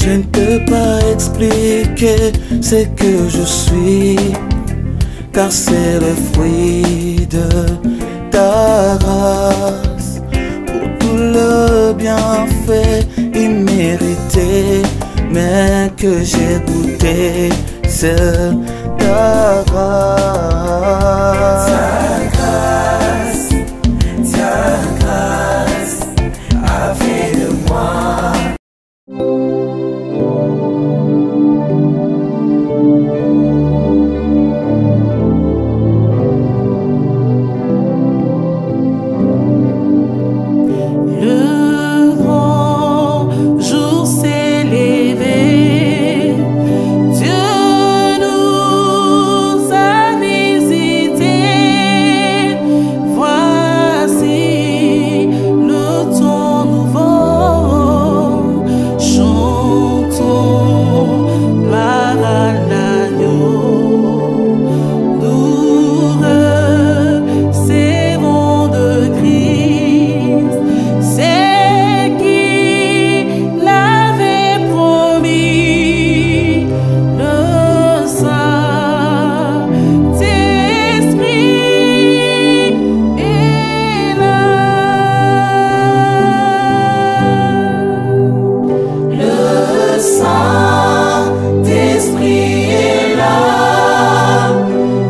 Je ne peux pas expliquer ce que je suis, car c'est le fruit de ta grâce. Pour tout le bienfait immérité, mais que j'ai goûté, c'est ta grâce. Ta grâce a fait de moi le grand jour s'est levé. Dieu nous a visités. Voici le temps nouveau. Chantons gloire à l'agneau. Nous recevons de Christ c'est qu'il avait promis. Le Saint-Esprit est là. Le Saint-Esprit est là.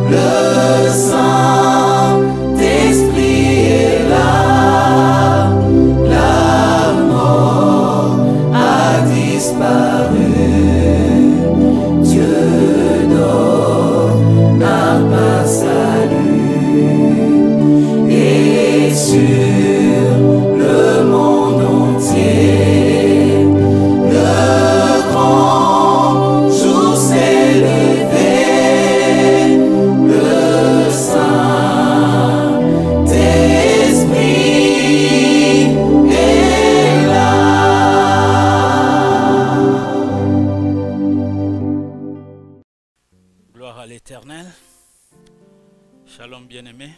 Le Saint-Esprit est là. La mort a disparu. Dieu donne un pas salut. Et sur le monde entier, le grand jour s'est levé. Le Saint-Esprit est là. Gloire à l'Éternel. Shalom bien-aimés.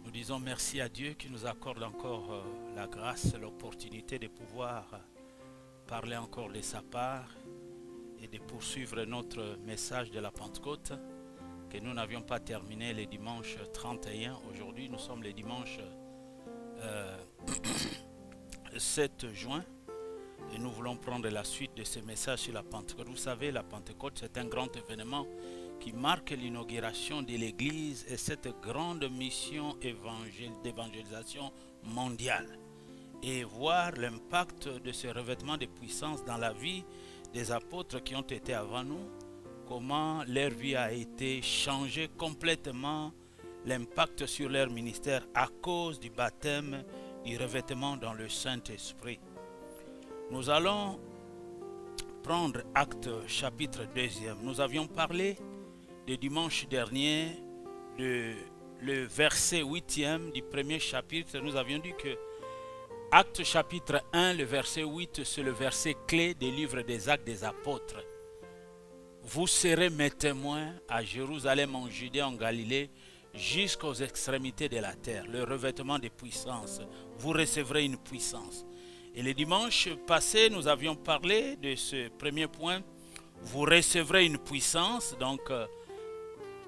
Nous disons merci à Dieu qui nous accorde encore la grâce, l'opportunité de pouvoir parler encore de sa part et de poursuivre notre message de la Pentecôte que nous n'avions pas terminé le dimanche 31. Aujourd'hui, nous sommes le dimanche 7 juin. Et nous voulons prendre la suite de ce message sur la Pentecôte. Vous savez, la Pentecôte, c'est un grand événement qui marque l'inauguration de l'Église et cette grande mission d'évangélisation mondiale. Et voir l'impact de ce revêtement de puissance dans la vie des apôtres qui ont été avant nous, comment leur vie a été changée complètement, l'impact sur leur ministère à cause du baptême, du revêtement dans le Saint-Esprit. Nous allons prendre Actes chapitre 2. Nous avions parlé le dimanche dernier le verset 8e du premier chapitre. Nous avions dit que Actes chapitre 1, le verset 8, c'est le verset clé des livres des Actes des Apôtres. Vous serez mes témoins à Jérusalem, en Judée, en Galilée, jusqu'aux extrémités de la terre. Le revêtement de puissance. Vous recevrez une puissance. Et le dimanche passé, nous avions parlé de ce premier point. Vous recevrez une puissance. Donc,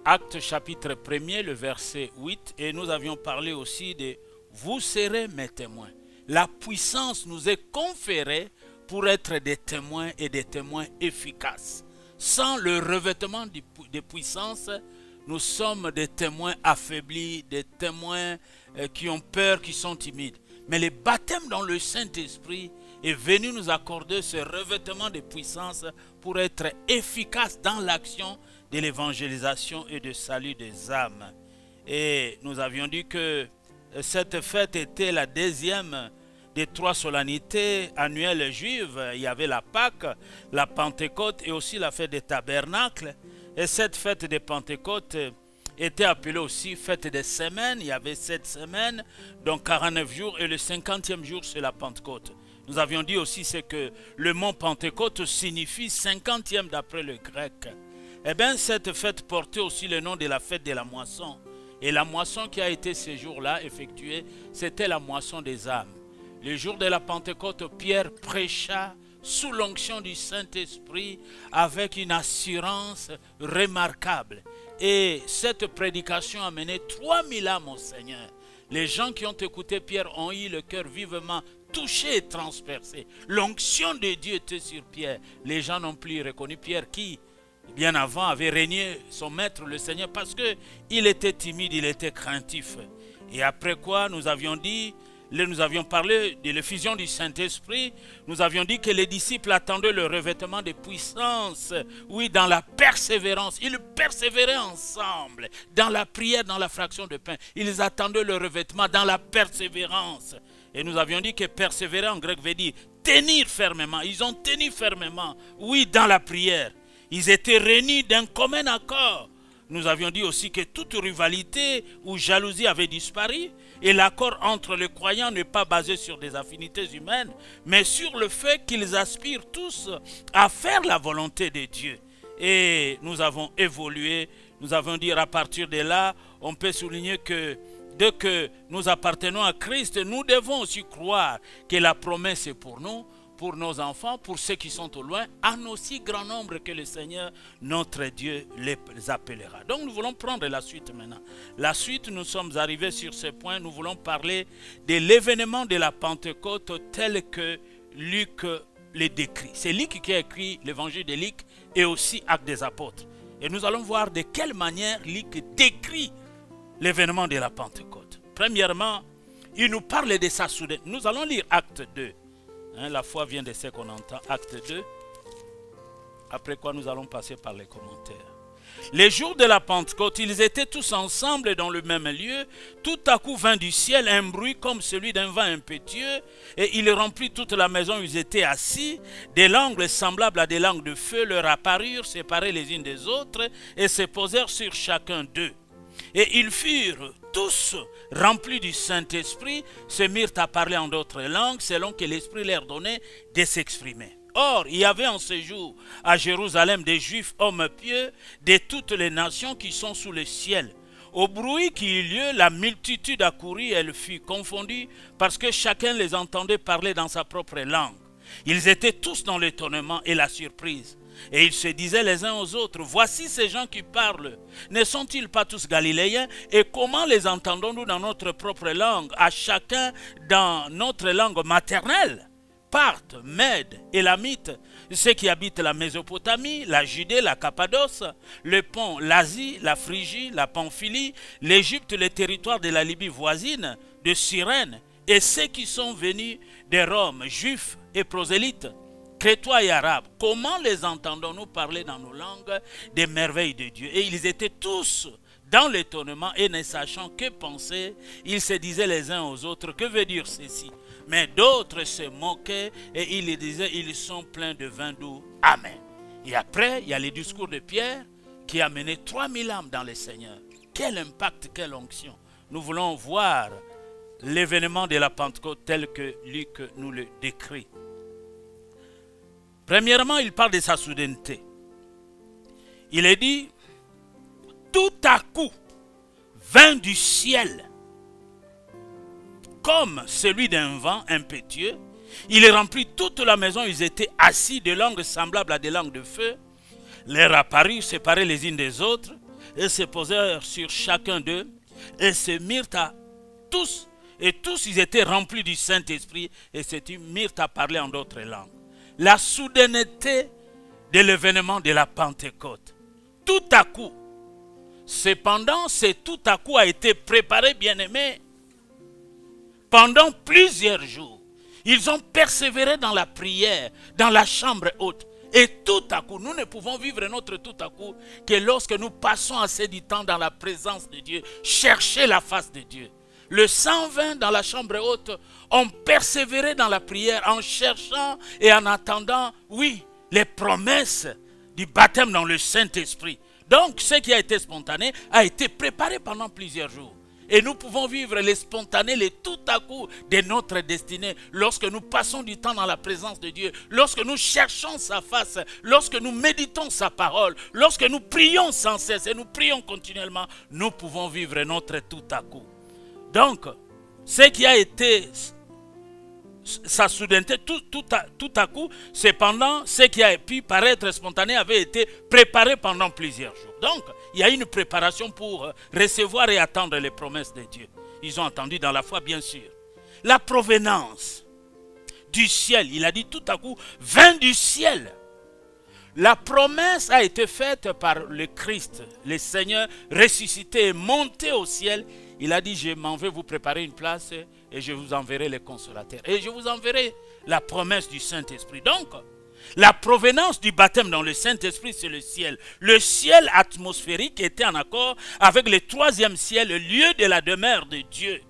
Actes chapitre 1er, le verset 8. Et nous avions parlé aussi de vous serez mes témoins. La puissance nous est conférée pour être des témoins et des témoins efficaces. Sans le revêtement de puissance, nous sommes des témoins affaiblis, des témoins qui ont peur, qui sont timides. Mais le baptême dans le Saint-Esprit est venu nous accorder ce revêtement de puissance pour être efficace dans l'action de l'évangélisation et du salut des âmes. Et nous avions dit que cette fête était la deuxième des 3 solennités annuelles juives. Il y avait la Pâque, la Pentecôte et aussi la fête des tabernacles. Et cette fête de Pentecôte était appelée aussi fête des semaines. Il y avait 7 semaines, donc 49 jours, et le 50e jour c'est la Pentecôte. Nous avions dit aussi que le mot Pentecôte signifie 50e d'après le grec. Eh bien, cette fête portait aussi le nom de la fête de la moisson. Et la moisson qui a été ce jour-là effectuée, c'était la moisson des âmes. Le jour de la Pentecôte, Pierre prêcha sous l'onction du Saint-Esprit avec une assurance remarquable. Et cette prédication a mené 3000 âmes au Seigneur. Les gens qui ont écouté Pierre ont eu le cœur vivement touché et transpercé. L'onction de Dieu était sur Pierre. Les gens n'ont plus reconnu Pierre qui, bien avant, avait régné son maître, le Seigneur, parce qu'il était timide, il était craintif. Et après quoi, nous avions parlé de l'effusion du Saint-Esprit. Nous avions dit que les disciples attendaient le revêtement de puissance. Oui, dans la persévérance. Ils persévéraient ensemble. Dans la prière, dans la fraction de pain. Ils attendaient le revêtement dans la persévérance. Et nous avions dit que persévérer en grec veut dire tenir fermement. Ils ont tenu fermement. Oui, dans la prière. Ils étaient réunis d'un commun accord. Nous avions dit aussi que toute rivalité ou jalousie avait disparu et l'accord entre les croyants n'est pas basé sur des affinités humaines, mais sur le fait qu'ils aspirent tous à faire la volonté de Dieu. Et nous avons évolué, nous avons dit à partir de là, on peut souligner que dès que nous appartenons à Christ, nous devons aussi croire que la promesse est pour nous, pour nos enfants, pour ceux qui sont au loin, en aussi grand nombre que le Seigneur, notre Dieu, les appellera. Donc nous voulons prendre la suite maintenant. La suite, nous sommes arrivés sur ce point, nous voulons parler de l'événement de la Pentecôte tel que Luc le décrit. C'est Luc qui a écrit l'évangile de Luc et aussi Actes des Apôtres. Et nous allons voir de quelle manière Luc décrit l'événement de la Pentecôte. Premièrement, il nous parle de sa soudaineté. Nous allons lire Acte 2. La foi vient de ce qu'on entend, acte 2. Après quoi nous allons passer par les commentaires. Les jours de la Pentecôte, ils étaient tous ensemble dans le même lieu. Tout à coup vint du ciel un bruit comme celui d'un vent impétueux. Et il remplit toute la maison où ils étaient assis. Des langues semblables à des langues de feu leur apparurent, séparées les unes des autres, et se posèrent sur chacun d'eux. Et ils furent tous remplis du Saint-Esprit, se mirent à parler en d'autres langues, selon que l'Esprit leur donnait de s'exprimer. Or, il y avait en ce jour à Jérusalem des Juifs hommes pieux de toutes les nations qui sont sous le ciel. Au bruit qui eut lieu, la multitude accourut, elle fut confondue, parce que chacun les entendait parler dans sa propre langue. Ils étaient tous dans l'étonnement et la surprise. Et ils se disaient les uns aux autres, voici ces gens qui parlent. Ne sont-ils pas tous galiléens? Et comment les entendons-nous dans notre propre langue, à chacun dans notre langue maternelle? Parthes, Mèdes, Élamites, ceux qui habitent la Mésopotamie, la Judée, la Cappadoce, le Pont, l'Asie, la Phrygie, la Pamphylie, l'Égypte, les territoires de la Libye voisine, de Cyrène, et ceux qui sont venus de Rome, juifs et prosélytes, Crétois et Arabes, comment les entendons-nous parler dans nos langues des merveilles de Dieu? Et ils étaient tous dans l'étonnement et ne sachant que penser, ils se disaient les uns aux autres, que veut dire ceci? Mais d'autres se moquaient et ils disaient, ils sont pleins de vin doux. Amen. Et après, il y a le discours de Pierre qui a mené 3000 âmes dans le Seigneur. Quel impact, quelle onction. Nous voulons voir l'événement de la Pentecôte tel que Luc nous le décrit. Premièrement, il parle de sa soudaineté. Il est dit, tout à coup, vint du ciel, comme celui d'un vent impétueux. Il remplit toute la maison, ils étaient assis, de langues semblables à des langues de feu. Leur apparut, séparés les unes des autres, et se posèrent sur chacun d'eux, et se mirent à tous, et tous ils étaient remplis du Saint-Esprit, et se mirent à parler en d'autres langues. La soudaineté de l'événement de la Pentecôte. Tout à coup. Cependant, ce tout à coup a été préparé, bien-aimés, pendant plusieurs jours. Ils ont persévéré dans la prière, dans la chambre haute. Et tout à coup, nous ne pouvons vivre notre tout à coup que lorsque nous passons assez du temps dans la présence de Dieu, chercher la face de Dieu. Le 120 dans la chambre haute ont persévéré dans la prière en cherchant et en attendant, oui, les promesses du baptême dans le Saint-Esprit. Donc, ce qui a été spontané a été préparé pendant plusieurs jours. Et nous pouvons vivre les spontanés, les tout à coup de notre destinée lorsque nous passons du temps dans la présence de Dieu, lorsque nous cherchons sa face, lorsque nous méditons sa parole, lorsque nous prions sans cesse et nous prions continuellement, nous pouvons vivre notre tout à coup. Donc, ce qui a été sa soudaineté, tout à coup, cependant, ce qui a pu paraître spontané avait été préparé pendant plusieurs jours. Donc, il y a une préparation pour recevoir et attendre les promesses de Dieu. Ils ont entendu dans la foi, bien sûr. La provenance du ciel, il a dit tout à coup, vint du ciel. La promesse a été faite par le Christ, le Seigneur ressuscité et monté au ciel. Il a dit, je m'en vais vous préparer une place et je vous enverrai les consolateurs. Et je vous enverrai la promesse du Saint-Esprit. Donc, la provenance du baptême dans le Saint-Esprit, c'est le ciel. Le ciel atmosphérique était en accord avec le troisième ciel, le lieu de la demeure de Dieu.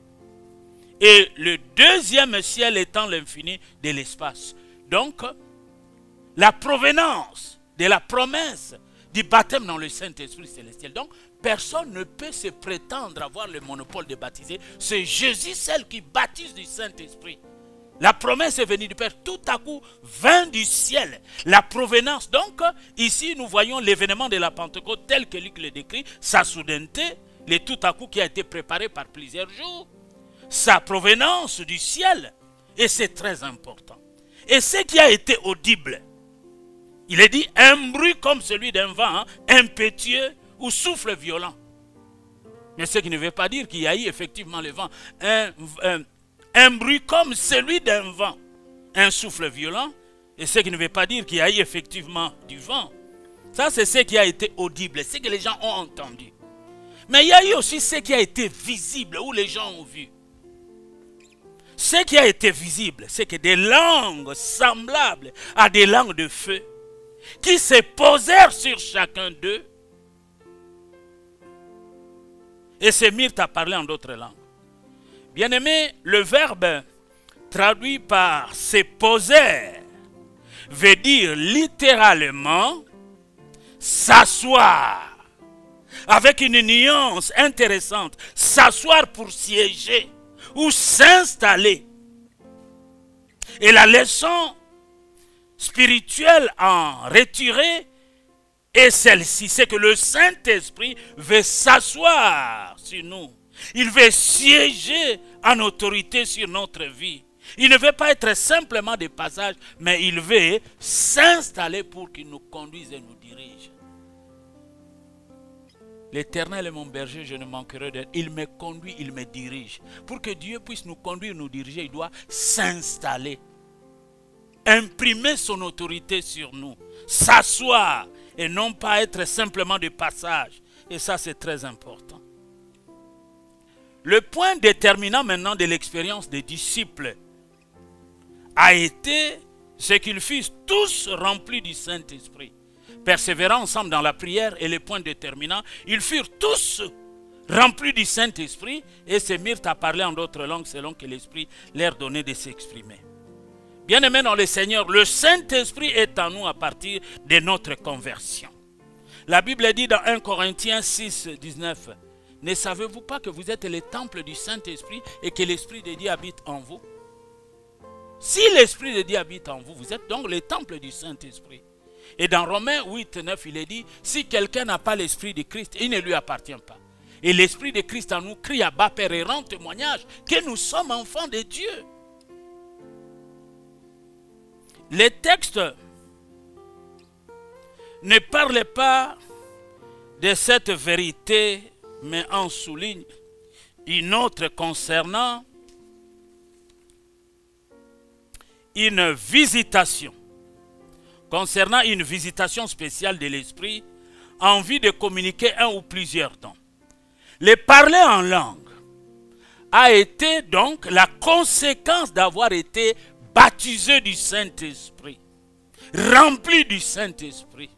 Et le deuxième ciel étant l'infini de l'espace. Donc, la provenance de la promesse du baptême dans le Saint-Esprit célestiel. Donc, personne ne peut se prétendre avoir le monopole de baptiser. C'est Jésus seul qui baptise du Saint-Esprit. La promesse est venue du Père. Tout à coup, vint du ciel. La provenance. Donc, ici, nous voyons l'événement de la Pentecôte tel que Luc le décrit. Sa soudaineté, le tout à coup qui a été préparé par plusieurs jours. Sa provenance du ciel. Et c'est très important. Et ce qui a été audible, il est dit un bruit comme celui d'un vent, impétueux ou souffle violent. Mais ce qui ne veut pas dire qu'il y a eu effectivement le vent. Un bruit comme celui d'un vent, un souffle violent. Et ce qui ne veut pas dire qu'il y a eu effectivement du vent. Ça, c'est ce qui a été audible, ce que les gens ont entendu. Mais il y a eu aussi ce qui a été visible, où les gens ont vu. Ce qui a été visible, c'est que des langues semblables à des langues de feu, qui se posèrent sur chacun d'eux et se mirent à parler en d'autres langues. Bien-aimé, le verbe traduit par se poser veut dire littéralement s'asseoir, avec une nuance intéressante, s'asseoir pour siéger ou s'installer. Et la leçon spirituelle en retirée est celle-ci, c'est que le Saint-Esprit veut s'asseoir sur nous. Il veut siéger en autorité sur notre vie. Il ne veut pas être simplement des passages, mais il veut s'installer pour qu'il nous conduise et nous dirige. L'Éternel est mon berger, je ne manquerai de rien. Il me conduit, il me dirige. Pour que Dieu puisse nous conduire, nous diriger, il doit s'installer. Imprimer son autorité sur nous, s'asseoir et non pas être simplement de passage. Et ça, c'est très important. Le point déterminant maintenant de l'expérience des disciples a été ce qu'ils fussent tous remplis du Saint-Esprit. Persévérant ensemble dans la prière et le point déterminant, ils furent tous remplis du Saint-Esprit et se mirent à parler en d'autres langues selon que l'Esprit leur donnait de s'exprimer. Bien-aimés dans le Seigneur, le Saint-Esprit est en nous à partir de notre conversion. La Bible dit dans 1 Corinthiens 6, 19, « Ne savez-vous pas que vous êtes le temple du Saint-Esprit et que l'Esprit de Dieu habite en vous ?» Si l'Esprit de Dieu habite en vous, vous êtes donc le temple du Saint-Esprit. Et dans Romains 8, 9, il est dit, « Si quelqu'un n'a pas l'Esprit de Christ, il ne lui appartient pas. » Et l'Esprit de Christ en nous crie à bas Père et rend témoignage que nous sommes enfants de Dieu. Les textes ne parlent pas de cette vérité, mais en souligne une autre concernant une visitation. Concernant une visitation spéciale de l'Esprit en vue de communiquer un ou plusieurs dons. Le parler en langue a été donc la conséquence d'avoir été baptisé du Saint-Esprit, rempli du Saint-Esprit.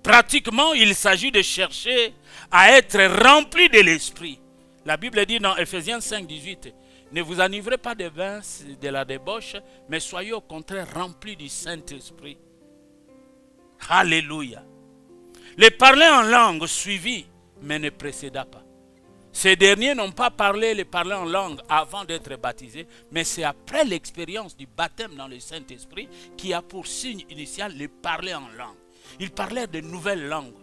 Pratiquement, il s'agit de chercher à être rempli de l'Esprit. La Bible dit dans Ephésiens 5, 18, « Ne vous enivrez pas de vin de la débauche, mais soyez au contraire remplis du Saint-Esprit. » Alléluia. Les parler en langue suivit, mais ne précéda pas. Ces derniers n'ont pas parlé les parler en langue avant d'être baptisés, mais c'est après l'expérience du baptême dans le Saint-Esprit qui a pour signe initial le parler en langue. Ils parlaient de nouvelles langues,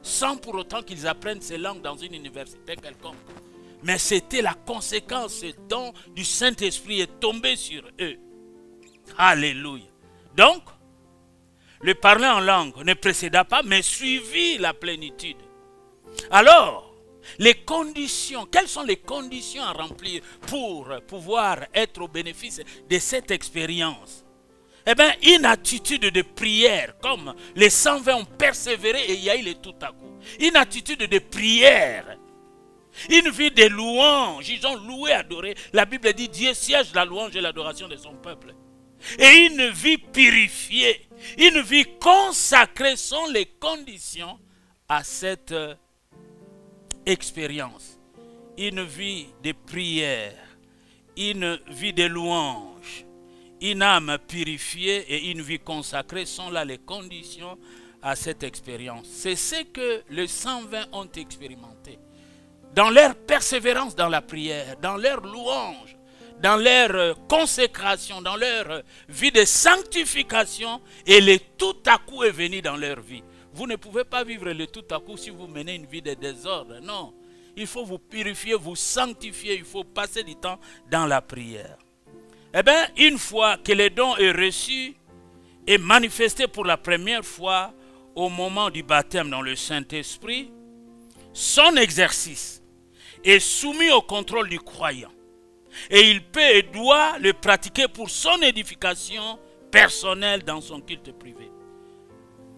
sans pour autant qu'ils apprennent ces langues dans une université quelconque. Mais c'était la conséquence, ce don du Saint-Esprit est tombé sur eux. Alléluia. Donc, le parler en langue ne précéda pas, mais suivit la plénitude. Alors, les conditions, quelles sont les conditions à remplir pour pouvoir être au bénéfice de cette expérience? Eh bien, une attitude de prière, comme les 120 ont persévéré et il y a eu le tout à coup. Une attitude de prière. Une vie de louange. Ils ont loué, adoré. La Bible dit Dieu siège la louange et l'adoration de son peuple. Et une vie purifiée, une vie consacrée sont les conditions à cette expérience. Une vie de prière, une vie de louange, une âme purifiée et une vie consacrée sont là les conditions à cette expérience. C'est ce que les 120 ont expérimenté. Dans leur persévérance dans la prière, dans leur louange, dans leur consécration, dans leur vie de sanctification, et le tout à coup est venu dans leur vie. Vous ne pouvez pas vivre le tout à coup si vous menez une vie de désordre. Non, il faut vous purifier, vous sanctifier, il faut passer du temps dans la prière. Eh bien, une fois que le don est reçu et manifesté pour la première fois au moment du baptême dans le Saint-Esprit, son exercice est soumis au contrôle du croyant. Et il peut et doit le pratiquer pour son édification personnelle dans son culte privé.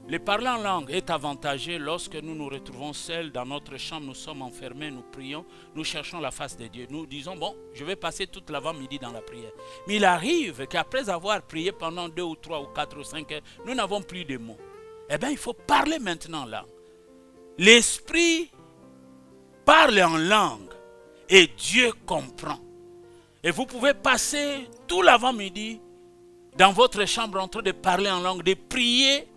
Le parler en langue est avantageux lorsque nous nous retrouvons seuls dans notre chambre, nous sommes enfermés, nous prions, nous cherchons la face de Dieu. Nous disons, bon, je vais passer toute l'avant-midi dans la prière. Mais il arrive qu'après avoir prié pendant 2 ou 3 ou 4 ou 5 heures, nous n'avons plus de mots. Eh bien, il faut parler maintenant en langue. L'Esprit parle en langue et Dieu comprend. Et vous pouvez passer tout l'avant-midi dans votre chambre en train de parler en langue, de prier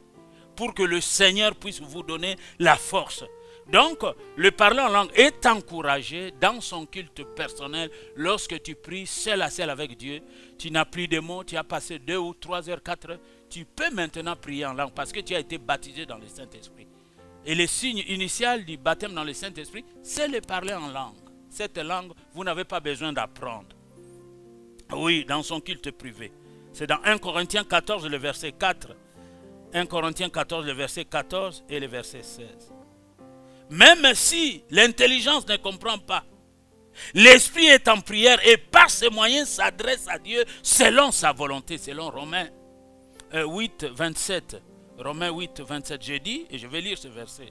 pour que le Seigneur puisse vous donner la force. Donc, le parler en langue est encouragé dans son culte personnel lorsque tu pries seul à seul avec Dieu. Tu n'as plus de mots, tu as passé 2 ou 3 heures, 4 heures. Tu peux maintenant prier en langue parce que tu as été baptisé dans le Saint-Esprit. Et le signe initial du baptême dans le Saint-Esprit, c'est le parler en langue. Cette langue, vous n'avez pas besoin d'apprendre. Oui, dans son culte privé. C'est dans 1 Corinthiens 14, le verset 4. 1 Corinthiens 14, le verset 14 et le verset 16. Même si l'intelligence ne comprend pas, l'esprit est en prière et par ses moyens s'adresse à Dieu selon sa volonté, selon Romains 8, 27. Romains 8, 27, je dis, et je vais lire ce verset.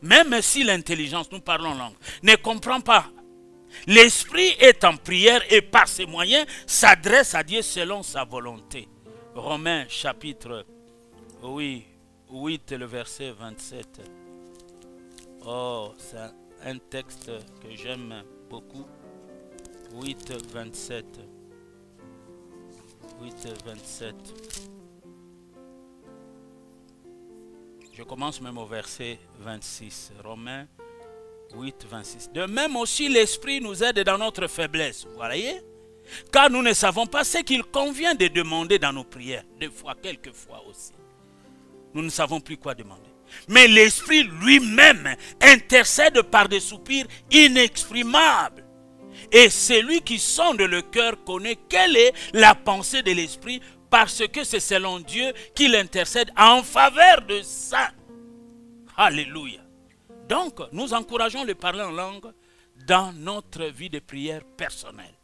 Même si l'intelligence, nous parlons langue, ne comprend pas, l'esprit est en prière et par ses moyens s'adresse à Dieu selon sa volonté. Romains chapitre 8, le verset 27. Oh, c'est un texte que j'aime beaucoup. 8, 27. 8, 27. Je commence même au verset 26. Romains 8, 26. De même aussi l'Esprit nous aide dans notre faiblesse. Vous voyez? Car nous ne savons pas ce qu'il convient de demander dans nos prières. Des fois, quelquefois aussi. Nous ne savons plus quoi demander. Mais l'Esprit lui-même intercède par des soupirs inexprimables. Et celui qui sonde le cœur connaît quelle est la pensée de l'Esprit, parce que c'est selon Dieu qu'il intercède en faveur de ça. Alléluia. Donc, nous encourageons le parler en langue dans notre vie de prière personnelle.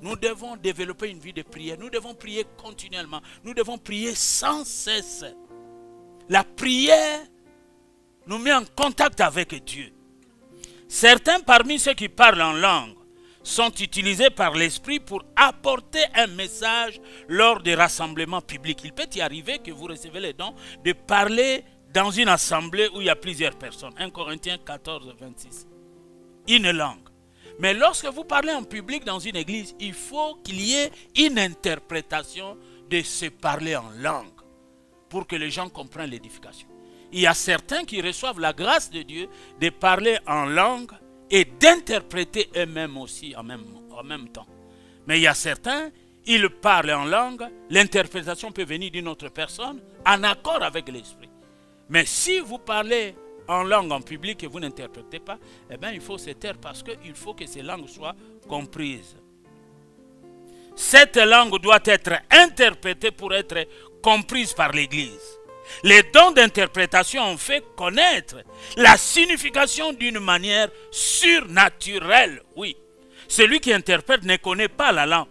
Nous devons développer une vie de prière. Nous devons prier continuellement. Nous devons prier sans cesse. La prière nous met en contact avec Dieu. Certains parmi ceux qui parlent en langue sont utilisés par l'Esprit pour apporter un message lors des rassemblements publics. Il peut y arriver que vous recevez les dons de parler dans une assemblée où il y a plusieurs personnes. 1 Corinthiens 14, 26. Une langue. Mais lorsque vous parlez en public dans une église, il faut qu'il y ait une interprétation de ce parler en langue pour que les gens comprennent l'édification. Il y a certains qui reçoivent la grâce de Dieu de parler en langue et d'interpréter eux-mêmes aussi en même temps. Mais il y a certains, ils parlent en langue, l'interprétation peut venir d'une autre personne en accord avec l'Esprit. Mais si vous parlez en langue en public et vous n'interprétez pas, eh bien il faut se taire parce qu'il faut que ces langues soient comprises. Cette langue doit être interprétée pour être comprise par l'Église. Les dons d'interprétation ont fait connaître la signification d'une manière surnaturelle. Oui, celui qui interprète ne connaît pas la langue.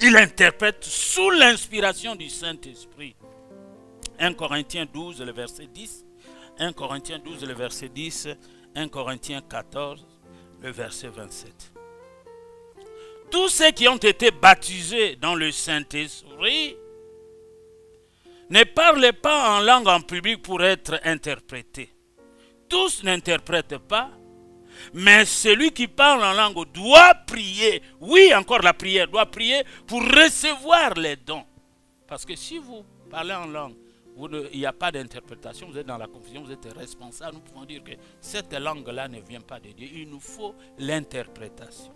Il interprète sous l'inspiration du Saint-Esprit. 1 Corinthiens 12, le verset 10. 1 Corinthiens 12, le verset 10. 1 Corinthiens 14, le verset 27. Tous ceux qui ont été baptisés dans le Saint-Esprit ne parlent pas en langue en public pour être interprétés. Tous n'interprètent pas, mais celui qui parle en langue doit prier. Oui, encore la prière, doit prier pour recevoir les dons. Parce que si vous parlez en langue, il n'y a pas d'interprétation, vous êtes dans la confusion, vous êtes responsable. Nous pouvons dire que cette langue-là ne vient pas de Dieu. Il nous faut l'interprétation.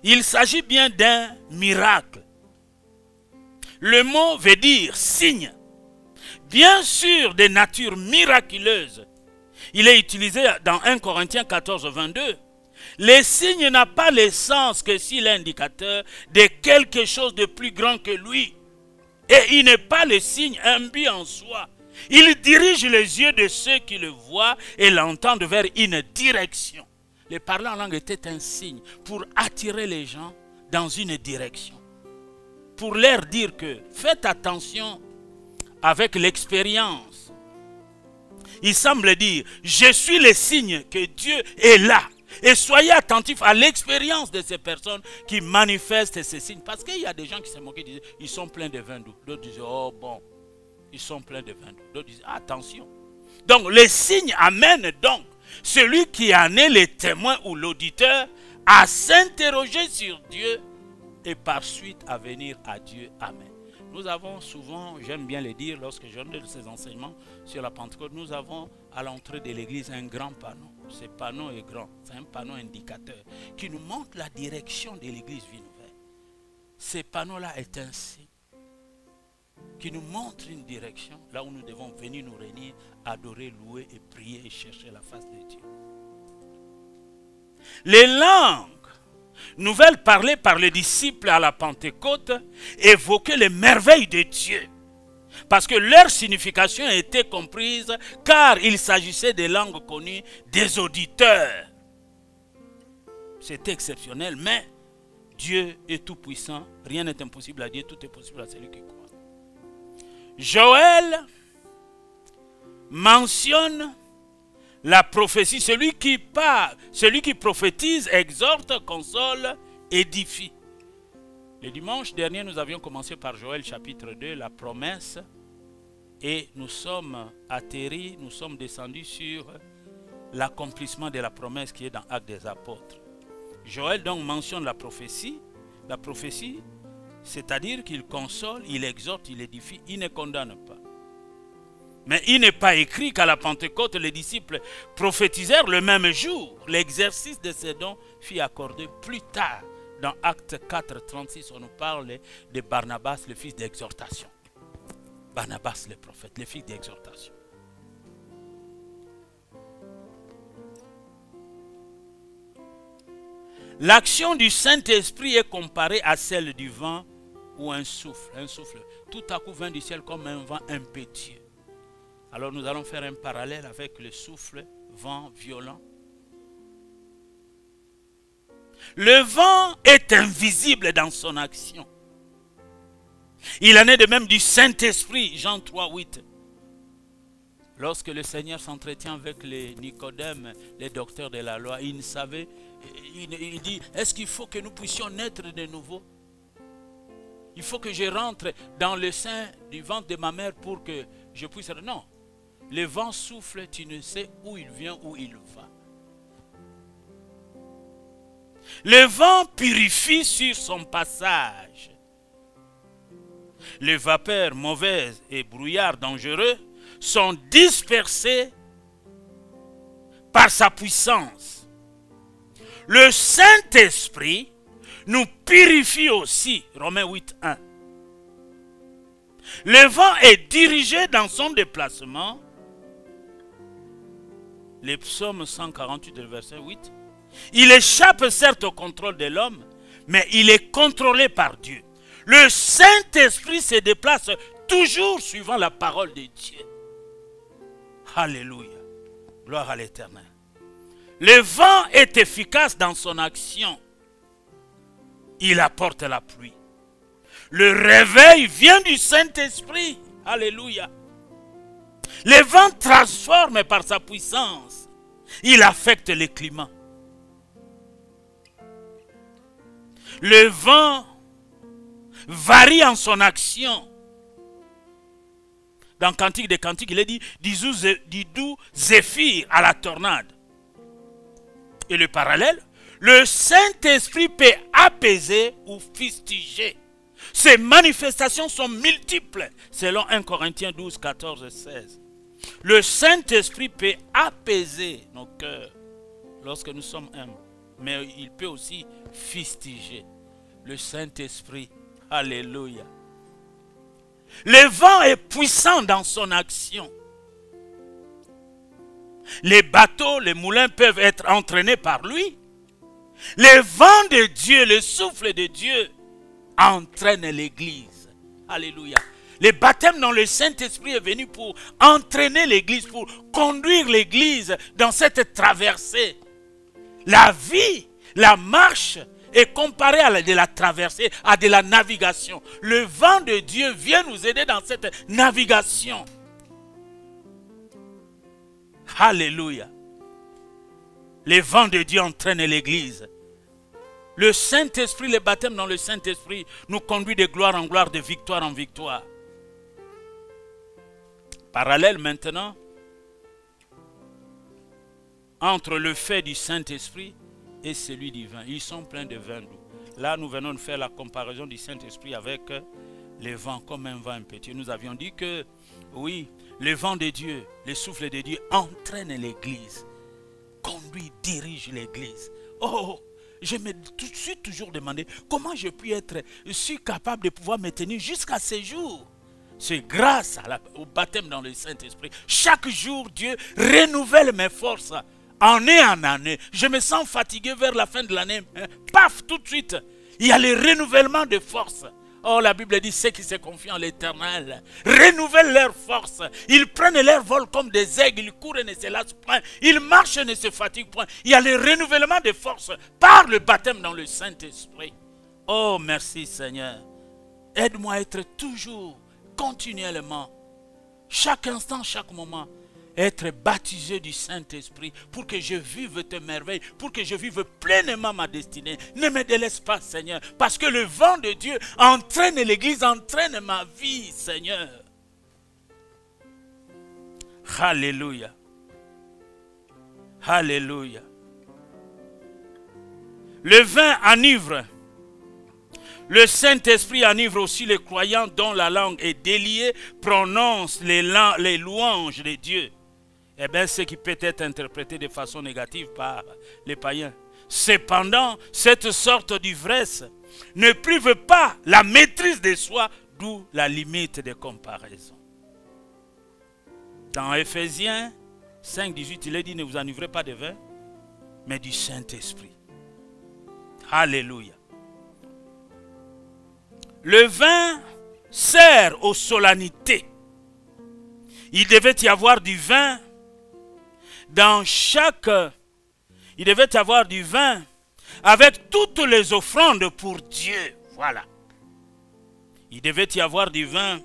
Il s'agit bien d'un miracle. Le mot veut dire signe. Bien sûr, de nature miraculeuse. Il est utilisé dans 1 Corinthiens 14, 22. Le signe n'a pas le sens que s'il est indicateur de quelque chose de plus grand que lui. Et il n'est pas le signe un but en soi. Il dirige les yeux de ceux qui le voient et l'entendent vers une direction. Le parler en langue était un signe pour attirer les gens dans une direction. Pour leur dire que faites attention avec l'expérience. Il semble dire, je suis le signe que Dieu est là. Et soyez attentifs à l'expérience de ces personnes qui manifestent ces signes. Parce qu'il y a des gens qui se moquent, disent, ils sont pleins de vin doux. D'autres disent, oh bon, ils sont pleins de vin doux. D'autres disent, attention. Donc les signes amènent donc celui qui en est le témoin ou l'auditeur à s'interroger sur Dieu et par suite à venir à Dieu. Amen. Nous avons souvent, j'aime bien le dire, lorsque je donne ces enseignements sur la Pentecôte, nous avons à l'entrée de l'église un grand panneau. Ce panneau est grand, c'est un panneau indicateur qui nous montre la direction de l'église Vie Nouvelle. Ce panneau-là est un signe qui nous montre une direction, là où nous devons venir nous réunir, adorer, louer et prier et chercher la face de Dieu. Les langues nouvelles parlées par les disciples à la Pentecôte évoquaient les merveilles de Dieu. Parce que leur signification était comprise car il s'agissait des langues connues des auditeurs. C'était exceptionnel, mais Dieu est tout puissant. Rien n'est impossible à Dieu, tout est possible à celui qui croit. Joël mentionne la prophétie. Celui qui parle, celui qui prophétise, exhorte, console, édifie. Le dimanche dernier, nous avions commencé par Joël chapitre 2, la promesse. Et nous sommes atterris, nous sommes descendus sur l'accomplissement de la promesse qui est dans Actes des Apôtres. Joël donc mentionne la prophétie. La prophétie, c'est-à-dire qu'il console, il exhorte, il édifie, il ne condamne pas. Mais il n'est pas écrit qu'à la Pentecôte, les disciples prophétisèrent le même jour. L'exercice de ces dons fut accordé plus tard. Dans Actes 4, 36, on nous parle de Barnabas, le fils d'exhortation. Barnabas le prophète, le fils d'exhortation. L'action du Saint-Esprit est comparée à celle du vent ou un souffle. Un souffle tout à coup vient du ciel comme un vent impétueux. Alors nous allons faire un parallèle avec le souffle, vent violent. Le vent est invisible dans son action. Il en est de même du Saint-Esprit, Jean 3, 8. Lorsque le Seigneur s'entretient avec les Nicodème, les docteurs de la loi, il savait, il dit, est-ce qu'il faut que nous puissions naître de nouveau? Il faut que je rentre dans le sein du ventre de ma mère pour que je puisse... Non, le vent souffle, tu ne sais où il vient, où il va. Le vent purifie sur son passage. Les vapeurs mauvaises et brouillards dangereux sont dispersés par sa puissance. Le Saint-Esprit nous purifie aussi. Romains 8, 1. Le vent est dirigé dans son déplacement Les psaumes 148, verset 8. Il échappe certes au contrôle de l'homme, mais il est contrôlé par Dieu. Le Saint-Esprit se déplace toujours suivant la parole de Dieu. Alléluia. Gloire à l'Éternel. Le vent est efficace dans son action. Il apporte la pluie. Le réveil vient du Saint-Esprit. Alléluia. Le vent transforme par sa puissance. Il affecte les climats. Le vent varie en son action. Dans Cantique des Cantiques, il est dit du doux zéphyr à la tornade. Et le parallèle, le Saint-Esprit peut apaiser ou fustiger. Ces manifestations sont multiples, selon 1 Corinthiens 12, 14 et 16. Le Saint-Esprit peut apaiser nos cœurs lorsque nous sommes humbles, mais il peut aussi fustiger. Le Saint-Esprit, alléluia. Le vent est puissant dans son action. Les bateaux, les moulins peuvent être entraînés par lui. Le vent de Dieu, le souffle de Dieu entraîne l'Église. Alléluia. Le baptême dans le Saint-Esprit est venu pour entraîner l'Église, pour conduire l'Église dans cette traversée. La vie, la marche est comparée à de la traversée, à de la navigation. Le vent de Dieu vient nous aider dans cette navigation. Alléluia. Le vent de Dieu entraîne l'Église. Le Saint-Esprit, le baptême dans le Saint-Esprit nous conduit de gloire en gloire, de victoire en victoire. Parallèle maintenant entre le fait du Saint-Esprit et celui du vin. Ils sont pleins de vin doux. Là, nous venons de faire la comparaison du Saint-Esprit avec le vent, comme un vent impétueux. Nous avions dit que, oui, le vent de Dieu, le souffle de Dieu entraîne l'Église, conduit, dirige l'Église. Oh, je me suis toujours demandé comment je puis être capable de pouvoir me tenir jusqu'à ce jour. C'est grâce au baptême dans le Saint-Esprit. Chaque jour, Dieu renouvelle mes forces. Année en année, je me sens fatigué vers la fin de l'année. Paf, tout de suite, il y a le renouvellement de forces. Oh, la Bible dit, ceux qui se confient en l'Éternel renouvellent leurs forces. Ils prennent leur vol comme des aigles, ils courent et ne se lassent point. Ils marchent et ne se fatiguent point. Il y a le renouvellement de forces par le baptême dans le Saint-Esprit. Oh, merci Seigneur. Aide-moi à être toujours, continuellement, chaque instant, chaque moment, être baptisé du Saint-Esprit pour que je vive tes merveilles, pour que je vive pleinement ma destinée. Ne me délaisse pas, Seigneur, parce que le vent de Dieu entraîne l'Église, entraîne ma vie, Seigneur. Alléluia. Alléluia. Le vin enivre. Le Saint-Esprit enivre aussi les croyants dont la langue est déliée, prononce les louanges de Dieu. Eh bien, ce qui peut être interprété de façon négative par les païens. Cependant, cette sorte d'ivresse ne prive pas la maîtrise de soi, d'où la limite de comparaison. Dans Éphésiens 5, 18, il est dit, ne vous enivrez pas de vin, mais du Saint-Esprit. Alléluia. Le vin sert aux solennités. Il devait y avoir du vin dans chaque... Il devait y avoir du vin avec toutes les offrandes pour Dieu. Voilà. Il devait y avoir du vin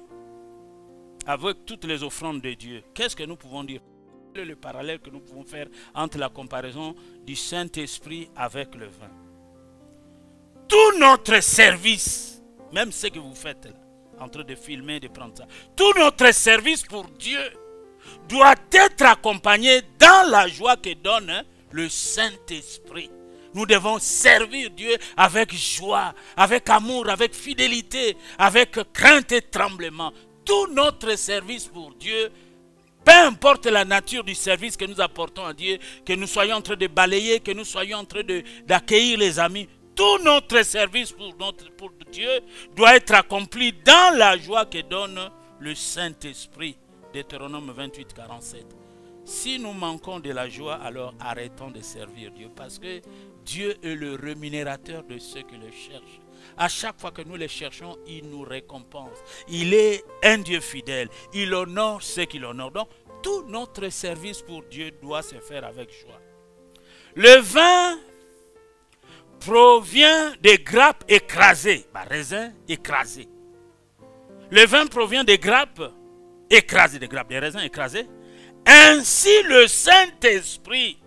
avec toutes les offrandes de Dieu. Qu'est-ce que nous pouvons dire? Le parallèle que nous pouvons faire entre la comparaison du Saint-Esprit avec le vin. Tout notre service, même ce que vous faites là, en train de filmer, de prendre ça, tout notre service pour Dieu doit être accompagné dans la joie que donne le Saint-Esprit. Nous devons servir Dieu avec joie, avec amour, avec fidélité, avec crainte et tremblement. Tout notre service pour Dieu, peu importe la nature du service que nous apportons à Dieu, que nous soyons en train de balayer, que nous soyons en train d'accueillir les amis, tout notre service pour Dieu doit être accompli dans la joie que donne le Saint-Esprit. Deutéronome 28, 47. Si nous manquons de la joie, alors arrêtons de servir Dieu. Parce que Dieu est le rémunérateur de ceux qui le cherchent. À chaque fois que nous les cherchons, il nous récompense. Il est un Dieu fidèle. Il honore ceux qui l'honorent. Donc, tout notre service pour Dieu doit se faire avec joie. Le vin provient des grappes écrasées. Raisin écrasé. Le vin provient des grappes écrasées, des raisins écrasés. Ainsi le Saint-Esprit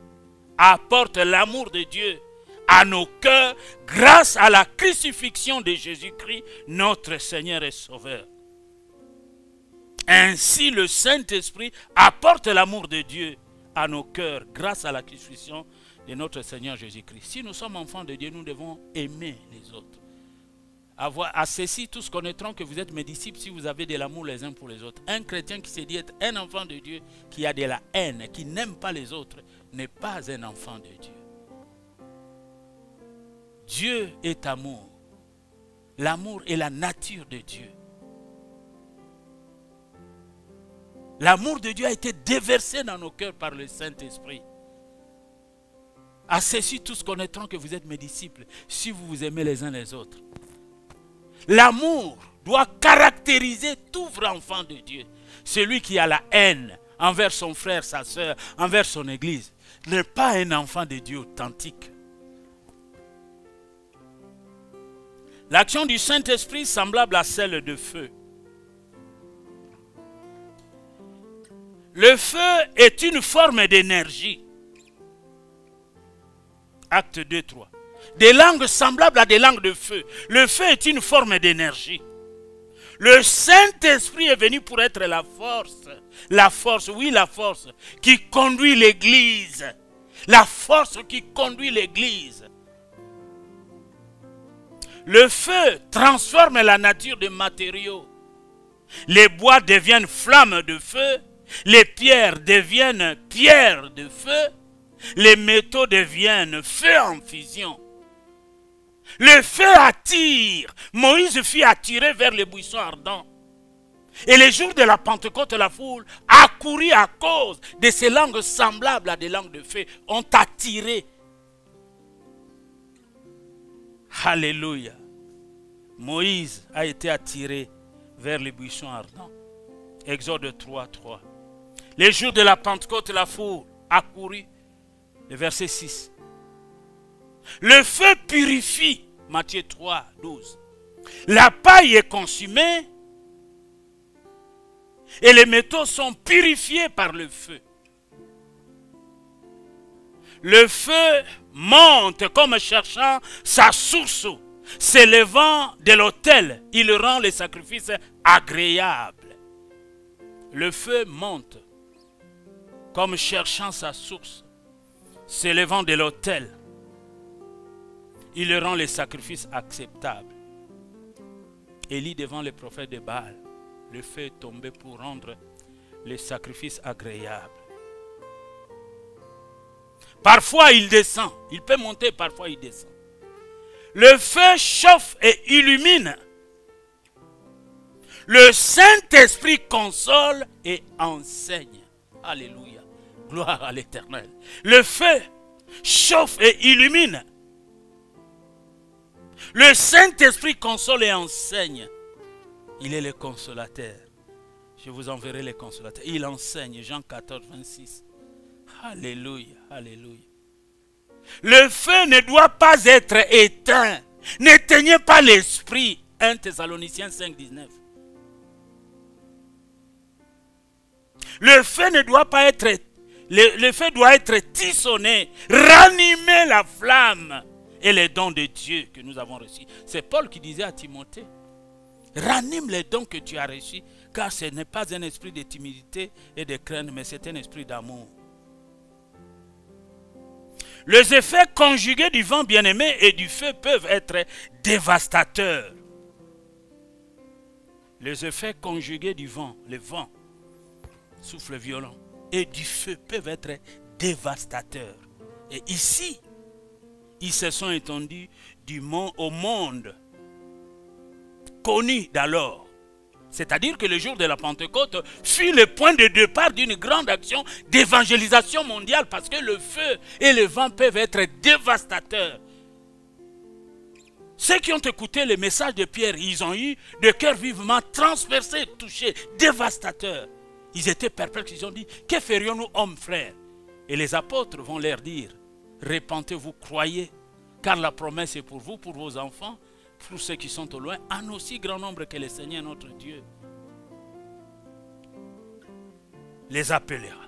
apporte l'amour de Dieu à nos cœurs grâce à la crucifixion de Jésus-Christ, notre Seigneur et Sauveur. Ainsi le Saint-Esprit apporte l'amour de Dieu à nos cœurs grâce à la crucifixion de notre Seigneur Jésus-Christ. Si nous sommes enfants de Dieu, nous devons aimer les autres. À ceci, tous connaîtront que vous êtes mes disciples si vous avez de l'amour les uns pour les autres. Un chrétien qui se dit être un enfant de Dieu, qui a de la haine, qui n'aime pas les autres, n'est pas un enfant de Dieu. Dieu est amour. L'amour est la nature de Dieu. L'amour de Dieu a été déversé dans nos cœurs par le Saint-Esprit. À ceci, tous connaîtront que vous êtes mes disciples si vous vous aimez les uns les autres. L'amour doit caractériser tout vrai enfant de Dieu. Celui qui a la haine envers son frère, sa soeur, envers son église, n'est pas un enfant de Dieu authentique. L'action du Saint-Esprit semblable à celle de feu. Le feu est une forme d'énergie. Acte 2, 3. Des langues semblables à des langues de feu. Le feu est une forme d'énergie. Le Saint-Esprit est venu pour être la force, oui la force, qui conduit l'Église. La force qui conduit l'Église. Le feu transforme la nature des matériaux. Les bois deviennent flammes de feu. Les pierres deviennent pierres de feu. Les métaux deviennent feu en fusion. Le feu attire. Moïse fut attiré vers les buissons ardents. Et les jours de la Pentecôte, la foule accourut à cause de ces langues semblables à des langues de feu. Ont attiré. Alléluia. Moïse a été attiré vers les buissons ardents. Exode 3, 3. Les jours de la Pentecôte, la foule accourut. Le verset 6. Le feu purifie. Matthieu 3, 12. La paille est consumée et les métaux sont purifiés par le feu. Le feu monte comme cherchant sa source. S'élevant de l'autel, il rend les sacrifices agréables. Le feu monte comme cherchant sa source. S'élevant de l'autel, il rend les sacrifices acceptables. Élie devant les prophètes de Baal, le feu est tombé pour rendre les sacrifices agréables. Parfois il descend, il peut monter, parfois il descend. Le feu chauffe et illumine. Le Saint-Esprit console et enseigne. Alléluia. Gloire à l'Éternel. Le feu chauffe et illumine. Le Saint-Esprit console et enseigne. Il est le consolateur. Je vous enverrai les consolateurs. Il enseigne. Jean 14, 26. Alléluia. Alléluia. Le feu ne doit pas être éteint. N'éteignez pas l'esprit. 1 Thessaloniciens 5, 19. Le feu ne doit pas être le feu doit être tissonné, ranimer la flamme et les dons de Dieu que nous avons reçus. C'est Paul qui disait à Timothée, ranime les dons que tu as reçus, car ce n'est pas un esprit de timidité et de crainte, mais c'est un esprit d'amour. Les effets conjugués du vent bien-aimé et du feu peuvent être dévastateurs. Les effets conjugués du vent, le vent, souffle violent, et du feu peuvent être dévastateurs. Et ici, ils se sont étendus au monde connu d'alors, C'est-à-dire que le jour de la Pentecôte fut le point de départ d'une grande action d'évangélisation mondiale parce que le feu et le vent peuvent être dévastateurs. Ceux qui ont écouté le message de Pierre, ils ont eu le cœur vivement transpercé, touché, dévastateur. Ils étaient perplexes, ils ont dit, que ferions-nous, hommes frères? Et les apôtres vont leur dire, repentez-vous, croyez, car la promesse est pour vous, pour vos enfants, pour ceux qui sont au loin, en aussi grand nombre que le Seigneur notre Dieu les appellera.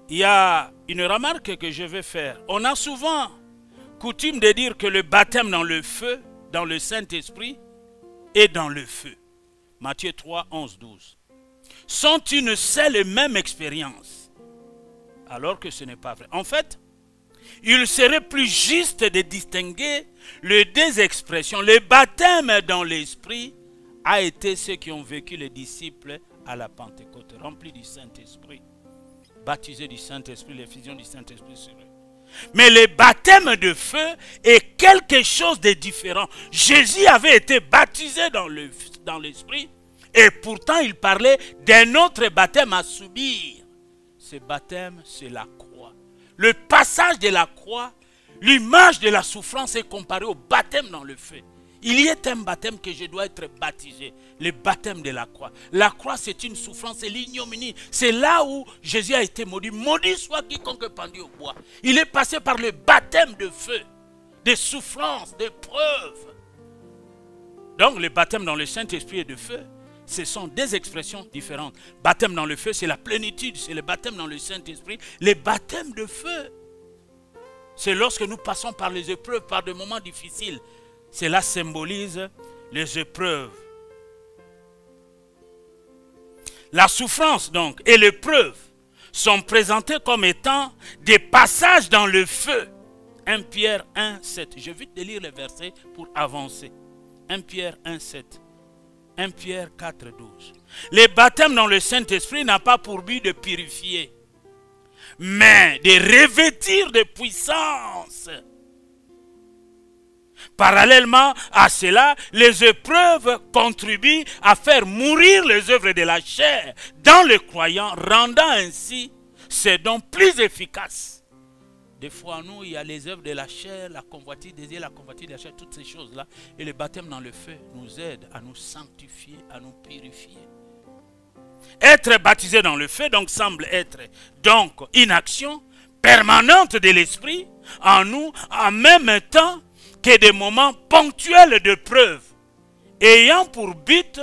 Il y a une remarque que je vais faire. On a souvent coutume de dire que le baptême dans le feu, dans le Saint-Esprit et dans le feu, Matthieu 3, 11, 12, sont une seule et même expérience, alors que ce n'est pas vrai. En fait, il serait plus juste de distinguer les deux expressions. Le baptême dans l'Esprit a été ceux qui ont vécu les disciples à la Pentecôte, remplis du Saint-Esprit, baptisés du Saint-Esprit, l'effusion du Saint-Esprit sur eux. Mais le baptême de feu est quelque chose de différent. Jésus avait été baptisé dans l'Esprit et pourtant il parlait d'un autre baptême à subir. Ce baptême, c'est la croix. Le passage de la croix, l'image de la souffrance est comparée au baptême dans le feu. Il y a un baptême que je dois être baptisé, le baptême de la croix. La croix, c'est une souffrance, c'est l'ignominie. C'est là où Jésus a été maudit. Maudit soit quiconque pendu au bois. Il est passé par le baptême de feu, des souffrances, des preuves. Donc le baptême dans le Saint-Esprit et de feu, ce sont des expressions différentes. Baptême dans le feu, c'est la plénitude, c'est le baptême dans le Saint-Esprit. Les baptêmes de feu, c'est lorsque nous passons par les épreuves, par des moments difficiles. Cela symbolise les épreuves. La souffrance donc et l'épreuve sont présentés comme étant des passages dans le feu. 1 Pierre 1, 7. Je vais vite lire les versets pour avancer. 1 Pierre 1, 7. 1 Pierre 4, 12. Le baptême dans le Saint-Esprit n'a pas pour but de purifier, mais de revêtir de puissance. Parallèlement à cela, les épreuves contribuent à faire mourir les œuvres de la chair dans le croyant, rendant ainsi ces dons plus efficaces. Des fois, nous, il y a les œuvres de la chair, la convoitise des yeux, la convoitise de la chair, toutes ces choses-là. Et le baptême dans le feu nous aide à nous sanctifier, à nous purifier. Être baptisé dans le feu, donc, semble être donc une action permanente de l'esprit en nous, en même temps que des moments ponctuels de preuve, ayant pour but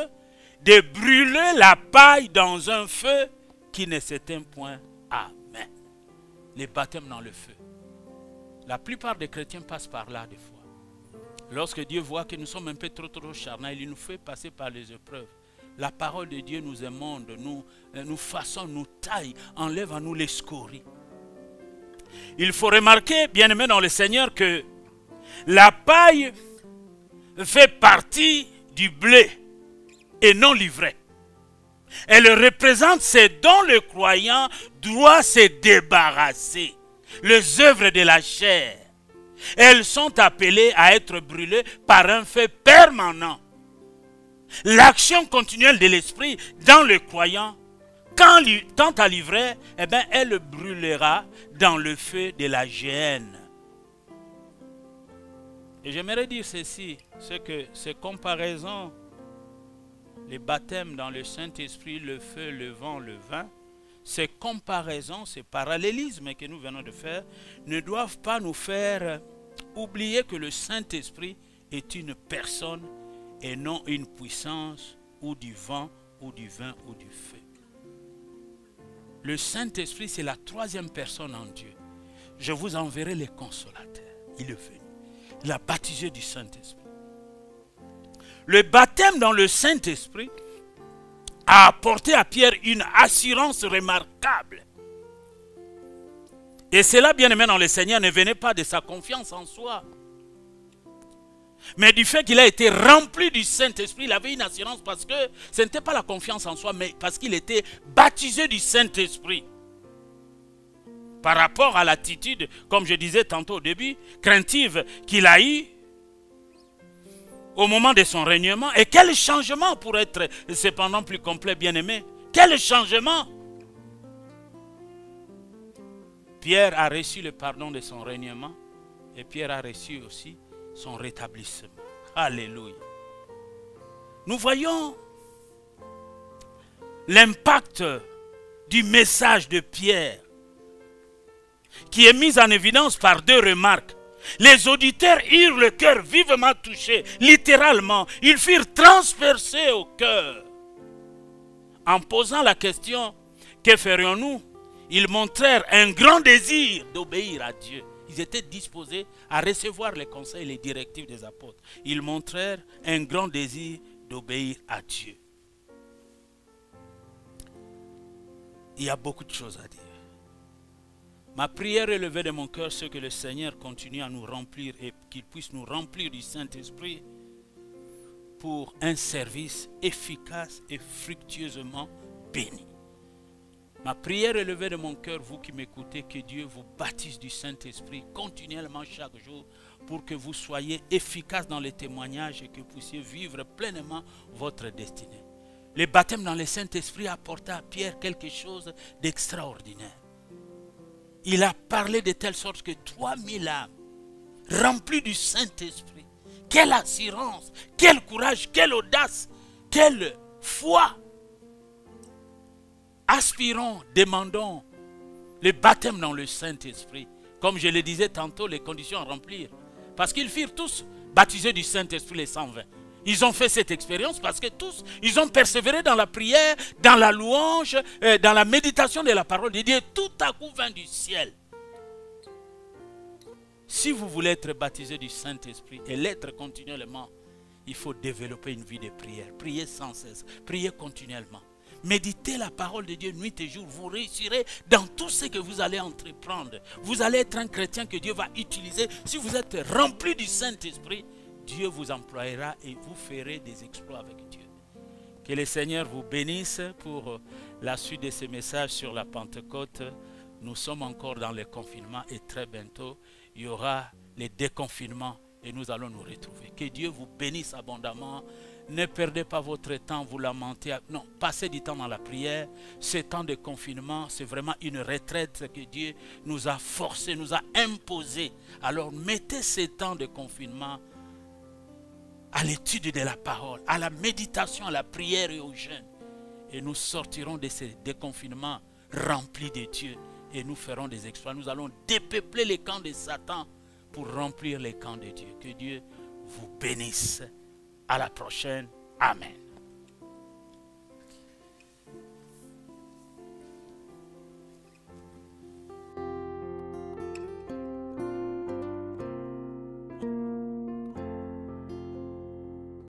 de brûler la paille dans un feu qui ne s'éteint point. Amen. Les baptêmes dans le feu. La plupart des chrétiens passent par là des fois. Lorsque Dieu voit que nous sommes un peu trop charnels, il nous fait passer par les épreuves. La parole de Dieu nous émonde, nous façonne, nous taille, enlève à nous les scories. Il faut remarquer, bien-aimés dans le Seigneur, que la paille fait partie du blé et non l'ivraie. Elle représente ce dont le croyant doit se débarrasser. Les œuvres de la chair, elles sont appelées à être brûlées par un feu permanent. L'action continuelle de l'esprit dans le croyant, quant à l'ivraie, eh bien, elle brûlera dans le feu de la géhenne. Et j'aimerais dire ceci, c'est que ces comparaisons, les baptêmes dans le Saint-Esprit, le feu, le vent, le vin, ces comparaisons, ces parallélismes que nous venons de faire, ne doivent pas nous faire oublier que le Saint-Esprit est une personne et non une puissance ou du vent ou du vin ou du feu. Le Saint-Esprit, c'est la troisième personne en Dieu. Je vous enverrai les consolateurs. Il est venu. Il a baptisé du Saint-Esprit. Le baptême dans le Saint-Esprit a apporté à Pierre une assurance remarquable. Et cela, bien aimé dans le Seigneur, ne venait pas de sa confiance en soi, mais du fait qu'il a été rempli du Saint-Esprit. Il avait une assurance parce que ce n'était pas la confiance en soi, mais parce qu'il était baptisé du Saint-Esprit. Par rapport à l'attitude, comme je disais tantôt au début, craintive qu'il a eue, au moment de son règnement. Et quel changement pour être cependant plus complet, bien-aimé? Quel changement! Pierre a reçu le pardon de son règnement et Pierre a reçu aussi son rétablissement. Alléluia. Nous voyons l'impact du message de Pierre qui est mis en évidence par deux remarques. Les auditeurs eurent le cœur vivement touché, littéralement. Ils furent transpercés au cœur. En posant la question, que ferions-nous? Ils montrèrent un grand désir d'obéir à Dieu. Ils étaient disposés à recevoir les conseils et les directives des apôtres. Ils montrèrent un grand désir d'obéir à Dieu. Il y a beaucoup de choses à dire. Ma prière élevée de mon cœur, c'est que le Seigneur continue à nous remplir et qu'il puisse nous remplir du Saint-Esprit pour un service efficace et fructueusement béni. Ma prière élevée de mon cœur, vous qui m'écoutez, que Dieu vous baptise du Saint-Esprit continuellement chaque jour pour que vous soyez efficaces dans les témoignages et que vous puissiez vivre pleinement votre destinée. Le baptême dans le Saint-Esprit apporta à Pierre quelque chose d'extraordinaire. Il a parlé de telle sorte que 3000 âmes, remplies du Saint-Esprit, quelle assurance, quel courage, quelle audace, quelle foi. Aspirons, demandons le baptême dans le Saint-Esprit. Comme je le disais tantôt, les conditions à remplir. Parce qu'ils furent tous baptisés du Saint-Esprit, les 120. Ils ont fait cette expérience parce que tous, ils ont persévéré dans la prière, dans la louange, dans la méditation de la parole de Dieu. Tout à coup vint du ciel. Si vous voulez être baptisé du Saint-Esprit et l'être continuellement, il faut développer une vie de prière. Priez sans cesse, priez continuellement. Méditez la parole de Dieu nuit et jour. Vous réussirez dans tout ce que vous allez entreprendre. Vous allez être un chrétien que Dieu va utiliser. Si vous êtes rempli du Saint-Esprit, Dieu vous emploiera et vous ferez des exploits avec Dieu. Que le Seigneur vous bénisse pour la suite de ces messages sur la Pentecôte. Nous sommes encore dans le confinement et très bientôt, il y aura les déconfinements et nous allons nous retrouver. Que Dieu vous bénisse abondamment. Ne perdez pas votre temps, vous lamentez. Non, passez du temps dans la prière. Ce temps de confinement, c'est vraiment une retraite que Dieu nous a forcé, nous a imposé. Alors mettez ces temps de confinement à l'étude de la parole, à la méditation, à la prière et au jeûne. Et nous sortirons de ces déconfinements remplis de Dieu et nous ferons des exploits. Nous allons dépeupler les camps de Satan pour remplir les camps de Dieu. Que Dieu vous bénisse. À la prochaine. Amen.